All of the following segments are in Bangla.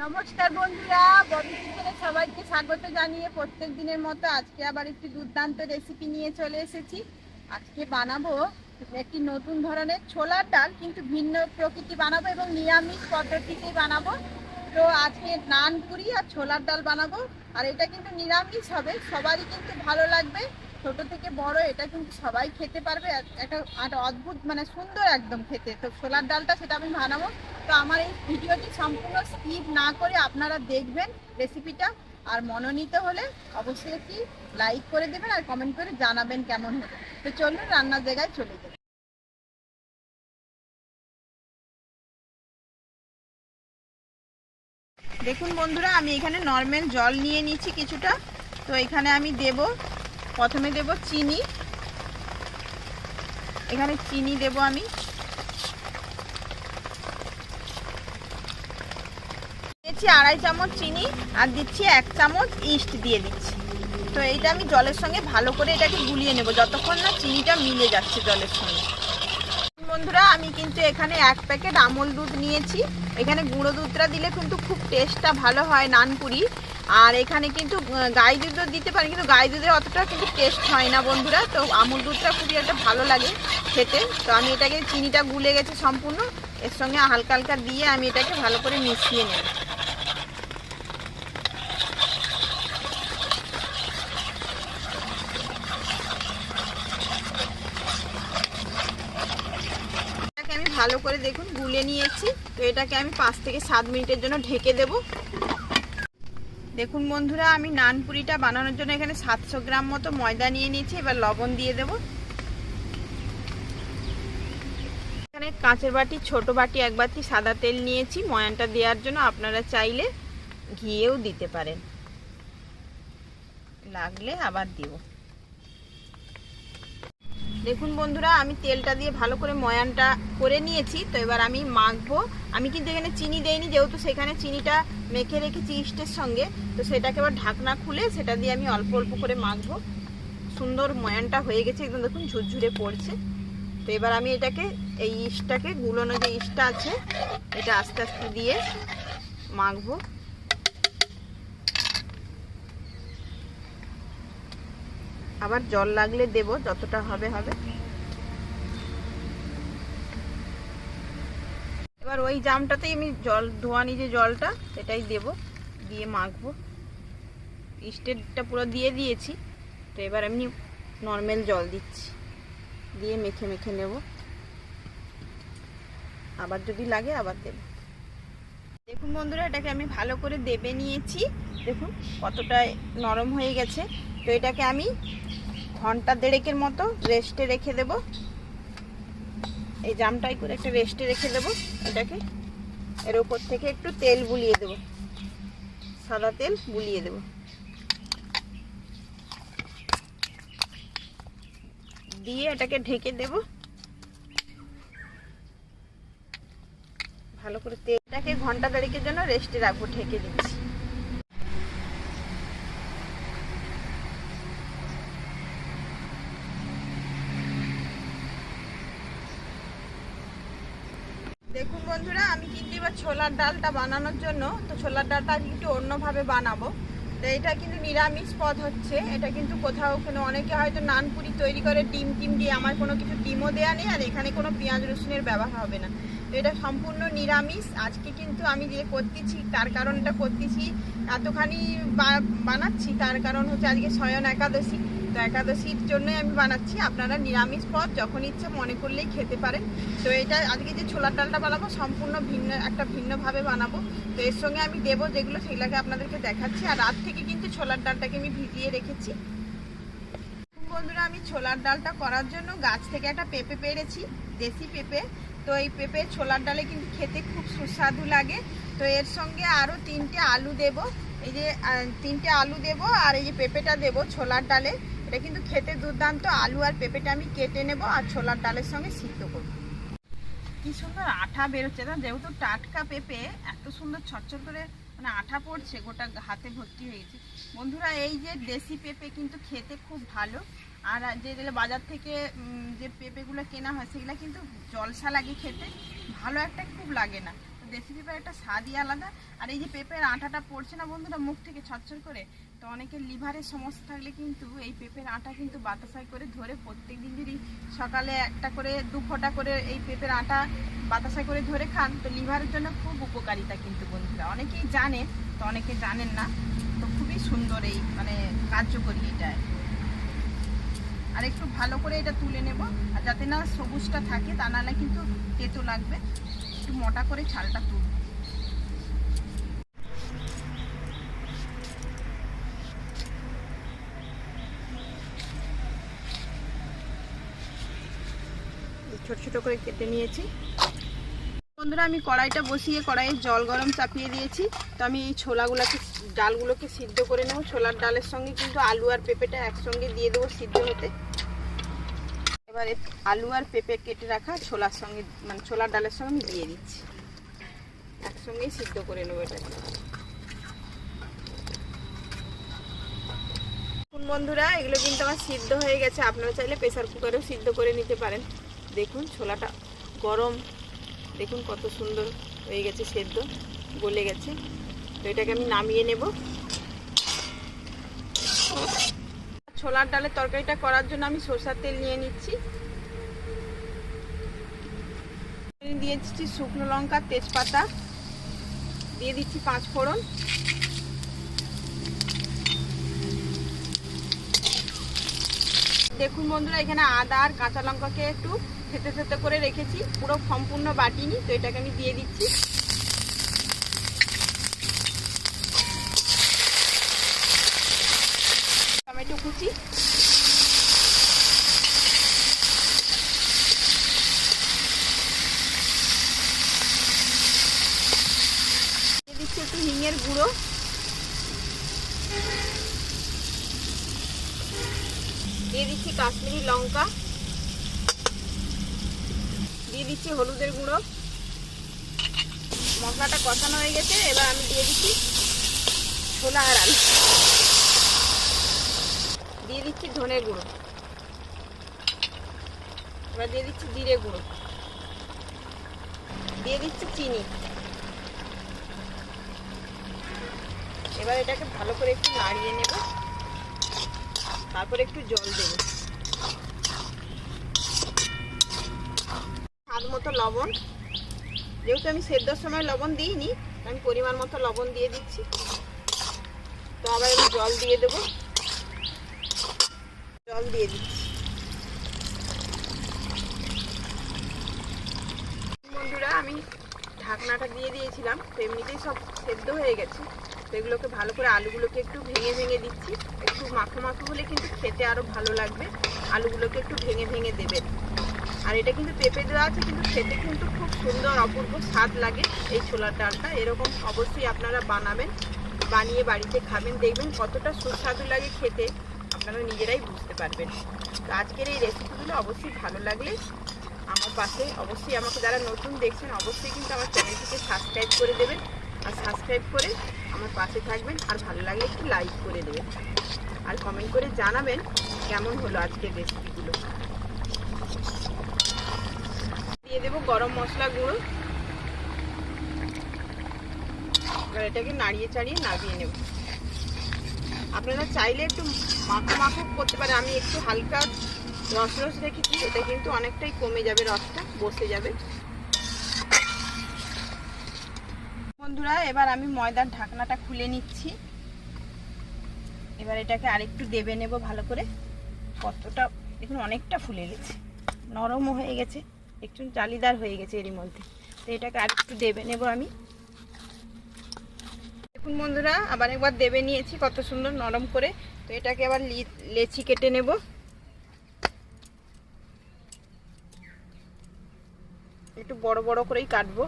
নমস্কার বন্ধুরা, ববি কিচেনে সবাইকে স্বাগত জানিয়ে প্রত্যেক দিনের মতো আজকে আবার একটি দুর্দান্ত রেসিপি নিয়ে চলে এসেছি। আজকে বানাবো একটি নতুন ধরনের ছোলার ডাল, কিন্তু ভিন্ন প্রকৃতি বানাবো এবং নিরামিষ পদ্ধতিতেই বানাবো। তো আজকে নান পুরি আর ছোলার ডাল বানাবো, আর এটা কিন্তু নিরামিষ হবে, সবারই কিন্তু ভালো লাগবে। ছোট থেকে বড় এটা কিন্তু সবাই খেতে পারবে। একটা অদ্ভুত মানে সুন্দর একদম খেতে। তো ছোলার ডালটা সেটা আমি বানাবো। তো আমার এই ভিডিওটি সম্পূর্ণ স্কিপ না করে আপনারা দেখবেন রেসিপিটা, আর মনোনীত হলে অবশ্যই একটি লাইক করে দেবেন আর কমেন্ট করে জানাবেন কেমন হলো। তো চলুন রান্নার জায়গায় চলে যাই। দেখুন বন্ধুরা, আমি এখানে নর্মাল জল নিয়ে নিচ্ছি কিছুটা। তো এখানে আমি প্রথমে দেব চিনি। এখানে চিনি দেব আমি। দিচ্ছি 2.5 চামচ চিনি, আর দিচ্ছি 1 চামচ ইস্ট দিয়ে দিচ্ছি। তো এইটা আমি জলের সঙ্গে ভালো করে এটাকে গুলিয়ে নেব যতক্ষণ না চিনিটা মিলে যাচ্ছে জলের সঙ্গে। বন্ধুরা, আমি কিন্তু এখানে 1 প্যাকেট আমল দুধ নিয়েছি। এখানে গুঁড়ো দুধটা দিলে কিন্তু খুব টেস্টটা ভালো হয় নানপুরি। আর এখানে কিন্তু গাই দুধও দিতে পারি, কিন্তু গাই দুধের অতটা কিন্তু টেস্ট হয় না বন্ধুরা। তো আমল দুধটা খুবই একটা ভালো লাগে খেতে। তো আমি এটাকে, চিনিটা গুলে গেছে সম্পূর্ণ, এর সঙ্গে হালকা হালকা দিয়ে আমি এটাকে ভালো করে মিশিয়ে নেব। আমি ভালো করে দেখুন গুলে নিয়েছি। তো এটাকে আমি 5 থেকে 7 মিনিটের জন্য ঢেকে দেব। দেখুন বন্ধুরা, আমি নানপুরিটা বানানোর জন্য এখানে 700 গ্রাম মতো ময়দা নিয়ে নিয়েছি। এবার লবণ দিয়ে দেব। এখানে কাঁচের বাটি, ছোট বাটি 1 বাটি সাদা তেল নিয়েছি ময়ানটা দেওয়ার জন্য। আপনারা চাইলে ঘিয়েও দিতে পারেন, লাগলে আবার দিব। দেখুন বন্ধুরা, আমি তেলটা দিয়ে ভালো করে ময়ানটা করে নিয়েছি। তো এবার আমি মাখবো। আমি কিন্তু এখানে চিনি দেইনি, যেহেতু সেখানে চিনিটা মেখে রেখেছি ইস্টের সঙ্গে। তো সেটাকে এবার ঢাকনা খুলে সেটা দিয়ে আমি অল্প অল্প করে মাখবো। সুন্দর ময়ানটা হয়ে গেছে একদম, দেখুন ঝুরঝুরে পড়ছে। তো এবার আমি এটাকে, এই ইস্টটাকে, গুলোনো যে ইস্টটা আছে, এটা আস্তে আস্তে দিয়ে মাখবো। আবার জল লাগলে দেব, যতটা হবে হবে। এবার ওই জামটাতেই আমি জল ধোয়ানি যে জলটা, সেটাই দেব, দিয়ে মাখবো। ইস্টেরটা পুরো দিয়ে দিয়েছি। তো এবার আমি নর্মাল জল দিচ্ছি, দিয়ে মেখে মেখে নেব। আবার যদি লাগে আবার দেব। দেখুন বন্ধুরা, এটাকে আমি ভালো করে দেবে নিয়েছি। দেখুন কতটা নরম হয়ে গেছে। তো এটাকে আমি ঘন্টা 1.5-এর মতো রেস্টে রেখে দেব। এই জামটাই করে একটা রেস্টে রেখে দেব এটাকে। এর উপর থেকে একটু তেল বুলিয়ে দেব, সাদা তেল বুলিয়ে দেব। দিয়ে এটাকে ঢেকে দেব ভালো করে। তেলটাকে ঘন্টা 1.5-এর জন্য রেস্টে রাখবো, ঢেকে দিচ্ছি। দেখুন বন্ধুরা, আমি কিন্তু এবার ছোলার ডালটা বানানোর জন্য, তো ছোলার ডালটা একটু অন্যভাবে বানাবো। তো এটা কিন্তু নিরামিষ পদ হচ্ছে। এটা কিন্তু কোথাও কোনো, অনেকে হয়তো নানপুরি তৈরি করে ডিম টিম দিয়ে, আমার কোনো কিছু ডিমও দেওয়া নেই, আর এখানে কোনো পেঁয়াজ রসুনের ব্যবহার হবে না। তো এটা সম্পূর্ণ নিরামিষ। আজকে কিন্তু আমি যে করতেছি, তার কারণটা করতেছি, এতখানি বানাচ্ছি, তার কারণ হচ্ছে আজকে শয়ন একাদশী। তো একাদশীর জন্যই আমি বানাচ্ছি। আপনারা নিরামিষ পদ যখন ইচ্ছে মনে করলেই খেতে পারেন। তো এটা আজকে যে ছোলার ডালটা বানাবো সম্পূর্ণ ভিন্নভাবে বানাবো। তো এর সঙ্গে আমি দেবো যেগুলো, সেগুলোকে আপনাদেরকে দেখাচ্ছি। আর রাত থেকে কিন্তু ছোলার ডালটাকে আমি ভিজিয়ে রেখেছি। বন্ধুরা, আমি ছোলার ডালটা করার জন্য গাছ থেকে একটা পেঁপে পেড়েছি, দেশি পেঁপে। তো এই পেঁপে ছোলার ডালে কিন্তু খেতে খুব সুস্বাদু লাগে। তো এর সঙ্গে আরও 3টে আলু দেব। এই যে 3টে আলু দেব, আর এই যে পেঁপেটা দেব ছোলার ডালে। এটা কিন্তু খেতে দুর্দান্ত। আলু আর পেঁপেটা আমি কেটে নেব আর ছোলার ডালের সঙ্গে সিদ্ধ করব। কি সুন্দর আঠা বেরোচ্ছে না, যেহেতু টাটকা পেঁপে, এত সুন্দর ছটছট করে মানে আঠা পড়ছে, গোটা হাতে ভর্তি হয়ে গেছে। বন্ধুরা, এই যে দেশি পেঁপে কিন্তু খেতে খুব ভালো। আর যে বাজার থেকে যে পেঁপেগুলো কেনা হয়, সেগুলো কিন্তু জলসা লাগে খেতে, ভালো একটা খুব লাগে না। দেশি পেঁপের একটা স্বাদই আলাদা। আর এই যে পেঁপের আটাটা পড়ছে না বন্ধুরা মুখ থেকে ছটছট করে, তো অনেকের লিভারের সমস্যা থাকলে কিন্তু এই পেঁপের আটা কিন্তু বাতাসায় করে ধরে প্রত্যেক দিন যদি সকালে একটা করে 2 ফোঁটা করে এই পেঁপের আটা বাতাসায় করে ধরে খান, তো লিভারের জন্য খুব উপকারিতা কিন্তু বন্ধুরা। অনেকেই জানে, তো অনেকে জানেন না। তো খুবই সুন্দর এই মানে কার্যকরী এটা। আর একটু ভালো করে এটা তুলে নেব, আর যাতে না সবুজটা থাকে, তা নাহলে কিন্তু তেতো লাগবে। একটু মোটা করে ছালটা তুলব। ছোট ছোট করে কেটে নিয়েছি বন্ধুরা। আমি কড়াইটা বসিয়ে কড়াইয়ে জল গরম চাপিয়ে দিয়েছি। তো আমি এই ডালগুলোকে সিদ্ধ করে নেব। ছোলার ডালের সঙ্গে কিন্তু আলু আর পেঁপেটা একসঙ্গে দিয়ে দেবো সিদ্ধ হতে। এবারে আলু আর পেঁপে কেটে রাখা ছোলার সঙ্গে মানে ছোলার ডালের সঙ্গে আমি দিয়ে দিচ্ছি, একসঙ্গেই সিদ্ধ করে নেবো এটা। বন্ধুরা এগুলো কিন্তু আমার সিদ্ধ হয়ে গেছে। আপনারা চাইলে প্রেসার কুকারেও সিদ্ধ করে নিতে পারেন। দেখুন ছোলাটা গরম, দেখুন কত সুন্দর হয়ে গেছে, সেদ্ধ গলে গেছে। তো এটাকে আমি নামিয়ে নেব। ছোলার ডালের তরকারিটা করার জন্য আমি সরষের তেল নিয়ে নিচ্ছি। দিয়ে দিচ্ছি শুকনো লঙ্কা, তেজপাতা, দিয়ে দিচ্ছি 5 ফোড়ন। দেখুন বন্ধুরা এখানে আদা আর কাঁচা লঙ্কাকে একটু থেতে থেতে করে রেখেছি, পুরো সম্পূর্ণ বাটিনি। তো এটাকে আমি দিয়ে দিচ্ছি। টমেটো কুচি, দিয়ে দিচ্ছি একটু হিঙের গুঁড়ো, দিয়ে দিচ্ছি কাশ্মীরি লঙ্কা, দিয়ে দিচ্ছি হলুদের গুঁড়ো। মশলাটা কষানো হয়ে গেছে। এবার আমি দিয়ে দিচ্ছি ছোলা আর আলু, দিয়ে দিচ্ছি ধনে গুঁড়ো, এবার দিয়ে দিচ্ছি জিরে গুঁড়ো, দিয়ে দিচ্ছি চিনি। এবার এটাকে ভালো করে একটু নাড়িয়ে নেব, তারপরে একটু জল দেব, স্বাদ মতো লবণ। যেহেতু আমি সেদ্ধর সময় লবণ দিইনি, আমি পরিমাণ মতো লবণ দিয়ে দিচ্ছি। তো আবার আমি জল দিয়ে দেব, জল দিয়ে দিচ্ছি। বন্ধুরা আমি ঢাকনাটা দিয়ে দিয়েছিলাম, তো এমনিতেই সব সেদ্ধ হয়ে গেছে। তো এগুলোকে ভালো করে আলুগুলোকে একটু ভেঙে ভেঙে দিচ্ছি। একটু মাখো মাখো হলে কিন্তু খেতে আরও ভালো লাগবে। আলুগুলোকে একটু ভেঙে ভেঙে দেবেন। আর এটা কিন্তু পেঁপে দেওয়া আছে, কিন্তু খেতে কিন্তু খুব সুন্দর অপূর্ব স্বাদ লাগে এই ছোলার ডালটা। এরকম অবশ্যই আপনারা বানাবেন, বানিয়ে বাড়িতে খাবেন, দেখবেন কতটা সুস্বাদু লাগে খেতে, আপনারা নিজেরাই বুঝতে পারবেন। তো আজকের এই রেসিপিগুলো অবশ্যই ভালো লাগলে আমার পাশে অবশ্যই, আমাকে যারা নতুন দেখছেন অবশ্যই কিন্তু আমার চ্যানেলটিকে সাবস্ক্রাইব করে দেবেন। আর সাবস্ক্রাইব করে আমার পাশে থাকবেন। আর ভালো লাগলে একটু লাইক করে দেবেন, আর কমেন্ট করে জানাবেন কেমন হলো আজকের রেসিপিগুলো। দিয়ে দেবো গরম মশলা গুঁড়ো। এবার এটাকে নাড়িয়ে চাড়িয়ে নামিয়ে নেব। আপনারা চাইলে একটু মাখো মাখো করতে পারেন। আমি একটু হালকা রস রস রেখেছি, এটা কিন্তু অনেকটাই কমে যাবে, রসটা বসে যাবে। বন্ধুরা এবার আমি ময়দার ঢাকনাটা খুলে নিচ্ছি। এবার এটাকে আরেকটু দেবে নেব ভালো করে। কতটা দেখুন অনেকটা ফুলে গেছে, নরমও হয়ে গেছে, একটু জালিদার হয়ে গেছে এরই মধ্যে। তো এটাকে আরেকটু দেবে নেব আমি। দেখুন বন্ধুরা আবার একবার দেবে নিয়েছি কত সুন্দর নরম করে। তো এটাকে আবার লেচি কেটে নেব। একটু বড় বড় করেই কাটবো।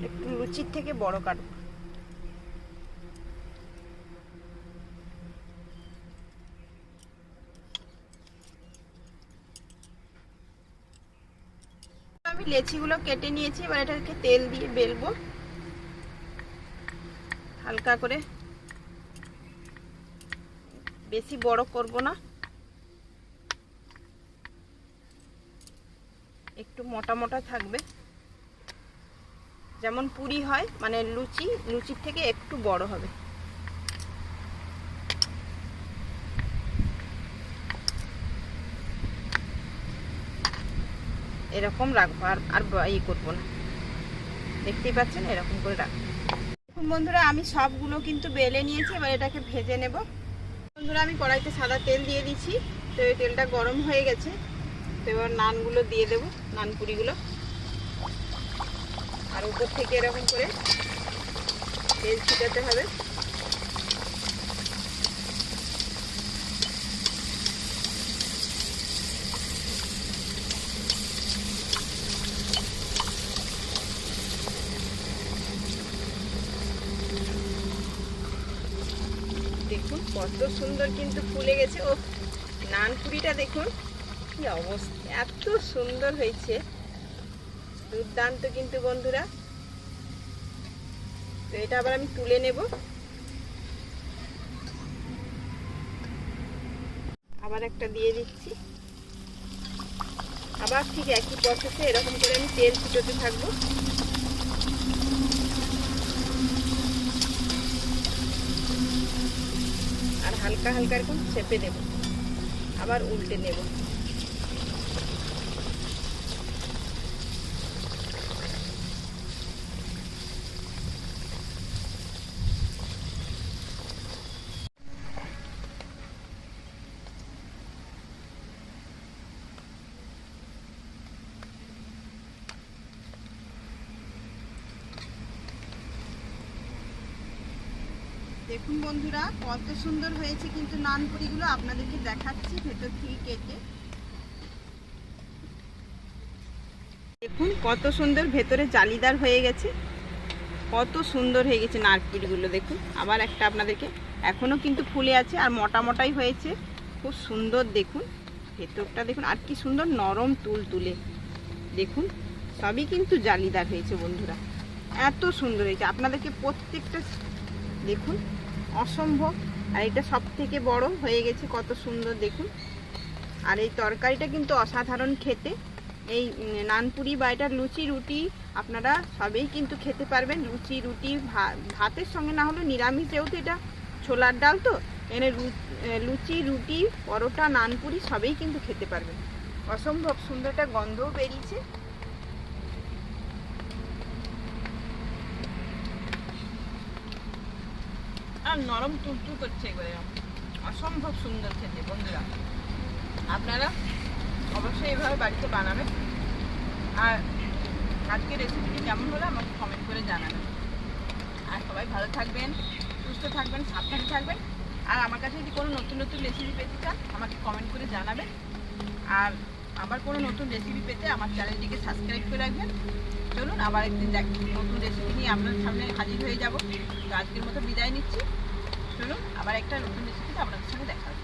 একটু লুচির থেকে বড় কাটবো। আমি লেচিগুলো কেটে নিয়েছি। এবার এটাকে তেল দিয়ে বেলবো হালকা করে, বেশি বড় করব না। একটু মোটা মোটা থাকবে, যেমন পুরি হয়, মানে লুচির থেকে একটু বড় হবে। এরকম রাখবো, আর ইয়ে করবো না, দেখতেই পাচ্ছেন এরকম করে রাখবো। এখন বন্ধুরা আমি সবগুলো কিন্তু বেলে নিয়েছি, এবার এটাকে ভেজে নেব। বন্ধুরা আমি কড়াইতে সাদা তেল দিয়ে দিচ্ছি, তো এই তেলটা গরম হয়ে গেছে। তো এবার নানগুলো দিয়ে দেবো, নানপুরিগুলো, আর উপর থেকে এরকম করে তেল ছিটাতে হবে। দেখুন কত সুন্দর কিন্তু ফুলে গেছে। ও নানপুরিটা দেখুন কি অবস্থা, এত সুন্দর হয়েছে, দুর্দান্ত কিন্তু বন্ধুরা। তো এটা আবার আমি তুলে নেব। আবার একটা দিয়ে দিচ্ছি, আবার ঠিক একই প্রসেসে এরকম করে আমি তেল ছিটাতে থাকবো। আর হালকা হালকা এরকম চেপে দেব, আবার উল্টে নেব। দেখুন বন্ধুরা কত সুন্দর হয়েছে কিন্তু নানপুরিগুলো, আপনাদেরকে দেখাচ্ছি ভেতর থেকে কেটে। দেখুন কত সুন্দর ভেতরে জালিদার হয়ে গেছে, কত সুন্দর হয়ে গেছে নানপুরিগুলো। দেখুন আবার একটা আপনাদেরকে, এখনো কিন্তু ফুলে আছে আর মোটা মোটাই হয়েছে, খুব সুন্দর। দেখুন ভেতরটা দেখুন, আর কি সুন্দর নরম তুলতুলে। দেখুন সবই কিন্তু জালিদার হয়েছে বন্ধুরা, এত সুন্দর হয়েছে। আপনাদেরকে প্রত্যেকটা দেখুন অসম্ভব। আর এটা সব থেকে বড় হয়ে গেছে, কত সুন্দর দেখুন। আর এই তরকারিটা কিন্তু অসাধারণ খেতে। এই নানপুরি বা এটা লুচি রুটি আপনারা সবেই কিন্তু খেতে পারবেন। লুচি রুটি ভাতের সঙ্গে না হলেও নিরামিষ, যেহেতু এটা ছোলার ডাল, তো এনে লুচি রুটি পরোটা নানপুরি সবেই কিন্তু খেতে পারবেন। অসম্ভব সুন্দর একটা গন্ধও বেরিয়েছে। আর নরম তুলতুল করছে, এগুলো অসম্ভব সুন্দর খেতে বন্ধুরা। আপনারা অবশ্যই এভাবে বাড়িতে বানাবেন। আর আজকের রেসিপিটি কেমন হলো আমাকে কমেন্ট করে জানাবেন। আর সবাই ভালো থাকবেন, সুস্থ থাকবেন, সাবধানে থাকবেন। আর আমার কাছে যদি কোনো নতুন নতুন রেসিপি পেতে চান আমাকে কমেন্ট করে জানাবেন। আর আবার কোনো নতুন রেসিপি পেতে আমার চ্যানেলটিকে সাবস্ক্রাইব করে রাখবেন। চলুন আবার একদিন নতুন রেসিপি নিয়ে আপনার সামনে হাজির হয়ে যাব। তো আজকের মতো বিদায় নিচ্ছি। চলুন আবার একটা নতুন রেসিপিতে আপনাদের সঙ্গে দেখা হবে।